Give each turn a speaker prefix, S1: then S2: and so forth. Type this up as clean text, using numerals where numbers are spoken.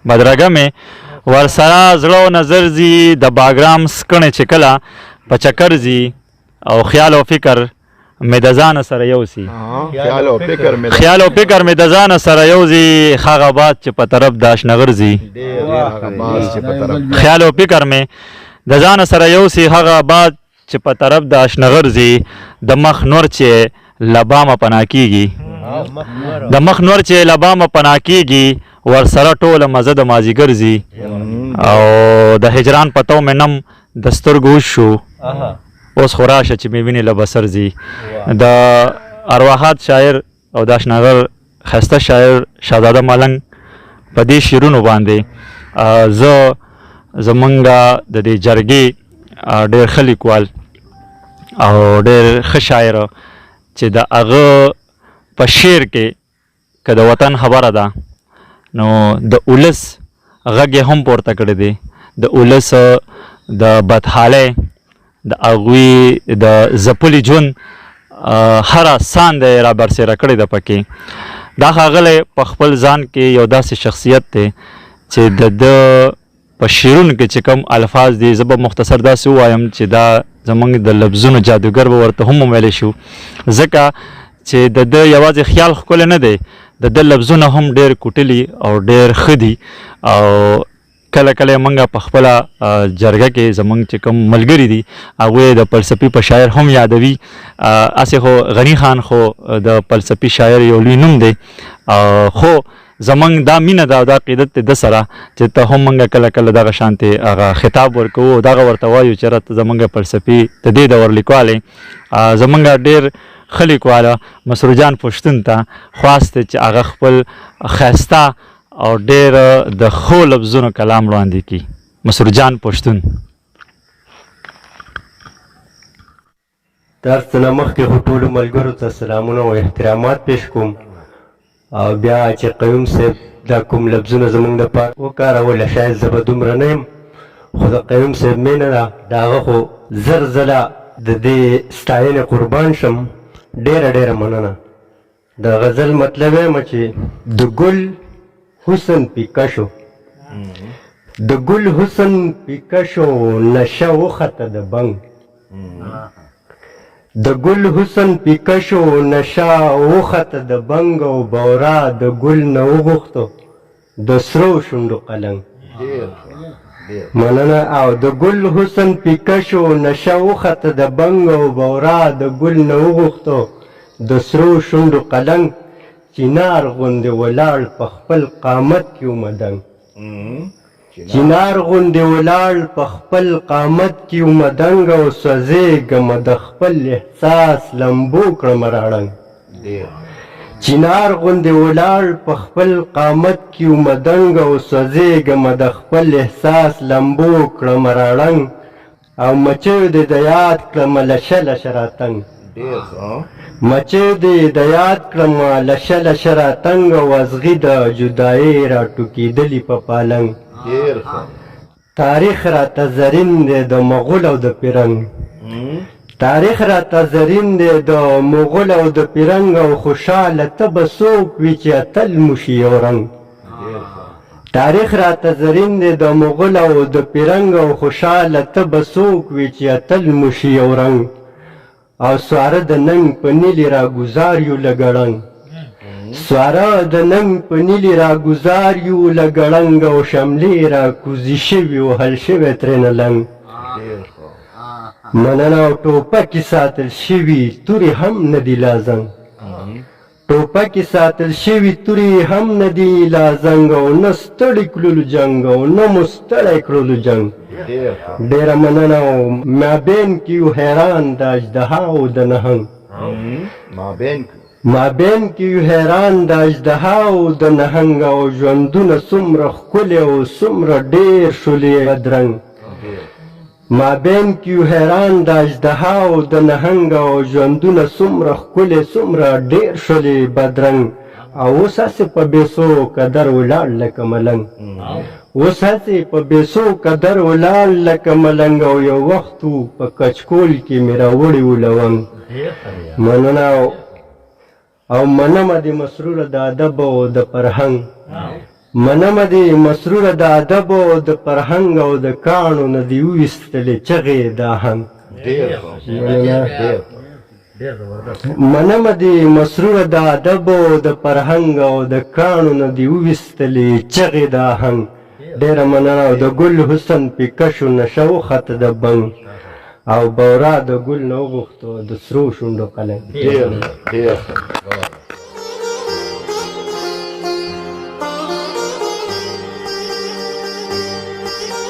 S1: بدرګه مې ورسره زړه او نظر ځي د باګرام سکڼې چې کله په چکر ځي او خیال او فکر مې د ځانه سره یوسي خیال او فکر مې د ځانه سره یوځي هغه باد چې په طرف د اشنغر ځي خیال او فکر مې د ځانه سره یوسي هغه باد چې په طرف د اشنغر ځي د مخ نور چې لبامه پناه کېږي د مخ نور چې لبامه پناه کېږي ورسره ټوله مزه د مازدیګر ځي او د هجران پتو مې نم د سترګو شو اوس خو راشه چې مې وینې له بسر ځي د ارواحات شاعر او د اشنغر ښایسته شاعر شهزاده ملنګ په دې شعرونو باندې زه زمونږ د دې جرګې ډېر ښه لیکوال او ډېر ښه شاعر چې د هغه په شعر کې که د وطن خبره ده نو د اولس غږ یې هم پورته کړی دی د اولس د بدحالۍ د هغوی د ځپلي ژوند هره سانده یې رابرسېره کړې ده پکې دا ښاغلی په خپل ځان کې یو داسې شخصیت دی چې د ده په شعرونو کې چې کوم الفاظ دي زه به مختصر داسې ووایم چې دا زموږ د لفظونو جادوګر به ورته هم وویلی شو ځکه چې د ده یوازې خیال ښکلی نه دی د ده لفظونه هم ډېر کوټلي او ډېر ښه دي او کله کله یې موږ په خپله جرګه کې زموږ چې کوم ملګري دي هغوی د فلسفي په شاعر هم یادوي هسې خو غني خان خو د فلسفي شاعر یو لوی نوم دی خو زمونږ دا مینه ده او دا عقیدت دی ده سره چې ته هم موږ کله کله دغه شانتې هغه خطاب ورکوو او دغه ورته وایو چې راته زمونږ فلسفي د دې دور لیکوال زمونږ ډېر ښه لیکواله مسرور جان پښتون ته خواست دی چې هغه خپل ښایسته او ډېر د ښو لفظونو کلام وړاندې کړي مسرور جان پښتون
S2: د هر څه نه مخکې خو ټولو ملګرو ته سلامونه او احترامات پیش کوم او بیا چې قیوم صاحب دا کوم لفظونه زموږ دپاره وکارول شاید زه به دومره نه یم خو د قیوم صاحب مینه ده د هغه خو زر ځله د دې ستاینې قربان شم ډېره ډېره مننه د غزل مطلب یم چې د ګل حسن پیکه شو د ګل حسن پیکه شو نشه وخته د بنګ د ګل حسن پیکه شو نشه وخته د بنګ او بورا د ګل نه وغوښتو د سرو شونډو قلنګ مننه او د ګل حسن پیکه شو نشه وخته د بنګ او بورا د ګل نه وغوښتو د سرو شونډو قلنګ چنار غوندې ولاړ په خپل قامت کې ومدنګ چنار غوندې ولاړ په خپل قامت کې ومدنګ او سوځېږمه د خپل احساس لمبو کړمه راړنګ چنار غوندې ولاړ په خپل قامت کې ومدنګ او سوځېږمه د خپل احساس لمبو کړمه راړنګ او مچو دې د یاد کړمه لشه لشه راتنګ مچو دې د یاد کړمه لشه لشه راتنګ او ازغي د جدایۍ راټوکېدلي په پالنګ تاریخ راته زرین دی د مغول او د پیرنګ تاریخ راته زرین دی د مغول او د پیرنګ او خوشحاله ته به څوک وي چې اتل مو شي یو رنګ تاریخ راته زرین دی د مغول او د پیرنګ او خوشحاله ته به څوک وي چې اتل مو شي یو رنګ او سواره د ننګ په نیلې راګوزار یو لګړنګ سواره د ننګ په نیلې راګوزار یو لګړنګ او شملې راکوزي شوي او حل شوی ترېنه لنګ مننه او ټوپکې ساتل شوي تورې هم نه دي لازنګ ټوپکې ساتل شوي تورې هم نه دي لازنګ او نه ستړي کړلو جنګ او نه مو ستړی کړلو جنګ ډېره مننه او مابین کې یو حیران د اژدها او د نهنګ مابین کې یو حیران د اژدها او د نهنګ او ژوندونه څومره ښکلي او څومره ډېر شولې بدرنګ مابین کې یو حیران د اژدها او د نهنګ او ژوندونه څومره ښکلي څومره ډېر شولې بدرنګ او اوس هسې په بېسو قدر ولاړ لکه ملنګ اوس هسې په بېسو قدر ولاړ لکه ملنګ او یو وخت په کچکول کې مې راوړی و لونګ مننه او منمه د مسروره د ادب او د فرهنګ منمه دې مسروره د ادب او د فرهنګ او د کاڼو نه دې وویستلې چغې د آهنګ منمه دې مسروره د ادب او د فرهنګ او د کاڼو نه دې وویستلې چغې د آهنګ ډېره مننه او د ګل حسن پیکشو نشه وخته د بنګ او بورا د ګل نه وغوښتو د سرو شونډو قلم